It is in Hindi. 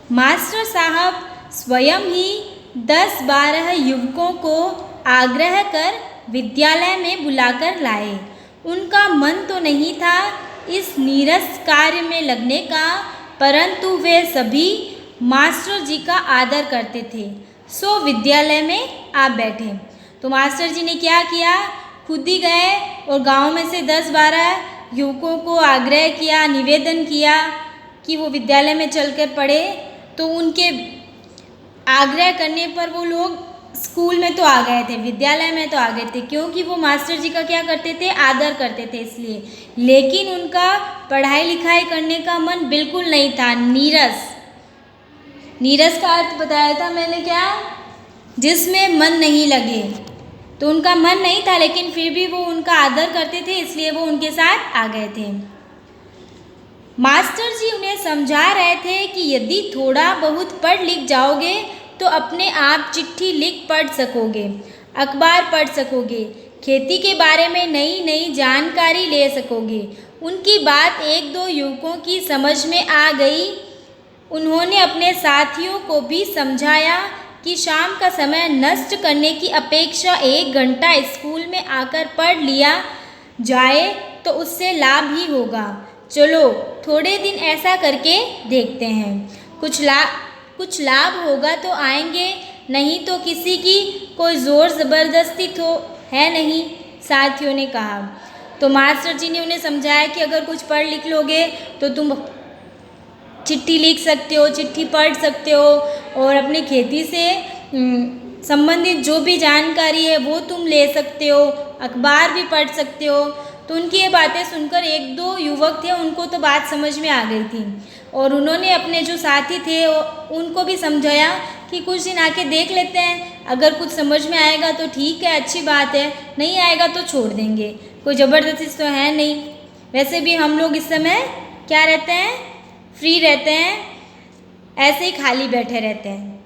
मास्टर साहब स्वयं ही 10-12 युवकों को आग्रह कर विद्यालय में बुलाकर लाए। उनका मन तो नहीं था इस नीरस कार्य में लगने का, परंतु वे सभी मास्टर जी का आदर करते थे, सो विद्यालय में आ बैठे। तो मास्टर जी ने क्या किया, खुद ही गए और गांव में से 10-12 युवकों को आग्रह किया, निवेदन किया कि वो विद्यालय में चलकर पढ़े। तो उनके आग्रह करने पर वो लोग स्कूल में तो आ गए थे, विद्यालय में तो आ गए थे, क्योंकि वो मास्टर जी का क्या करते थे, आदर करते थे इसलिए। लेकिन उनका पढ़ाई लिखाई करने का मन बिल्कुल नहीं था, नीरस। नीरस का अर्थ बताया था मैंने क्या, जिसमें मन नहीं लगे। तो उनका मन नहीं था, लेकिन फिर भी वो उनका आदर करते थे, इसलिए वो उनके साथ आ गए थे। मास्टर जी उन्हें समझा रहे थे कि यदि थोड़ा बहुत पढ़ लिख जाओगे तो अपने आप चिट्ठी लिख पढ़ सकोगे, अखबार पढ़ सकोगे, खेती के बारे में नई नई जानकारी ले सकोगे। उनकी बात एक दो युवकों की समझ में आ गई। उन्होंने अपने साथियों को भी समझाया कि शाम का समय नष्ट करने की अपेक्षा 1 घंटा स्कूल में आकर पढ़ लिया जाए तो उससे लाभ ही होगा। चलो थोड़े दिन ऐसा करके देखते हैं, कुछ लाभ होगा तो आएंगे, नहीं तो किसी की कोई ज़ोर ज़बरदस्ती तो है नहीं, साथियों ने कहा। तो मास्टर जी ने उन्हें समझाया कि अगर कुछ पढ़ लिख लोगे तो तुम चिट्ठी लिख सकते हो, चिट्ठी पढ़ सकते हो, और अपनी खेती से संबंधित जो भी जानकारी है वो तुम ले सकते हो, अखबार भी पढ़ सकते हो। तो उनकी ये बातें सुनकर एक दो युवक थे, उनको तो बात समझ में आ गई थी, और उन्होंने अपने जो साथी थे उनको भी समझाया कि कुछ दिन आके देख लेते हैं, अगर कुछ समझ में आएगा तो ठीक है, अच्छी बात है, नहीं आएगा तो छोड़ देंगे, कोई ज़बरदस्ती तो है नहीं। वैसे भी हम लोग इस समय क्या रहते हैं, फ्री रहते हैं, ऐसे ही खाली बैठे रहते हैं।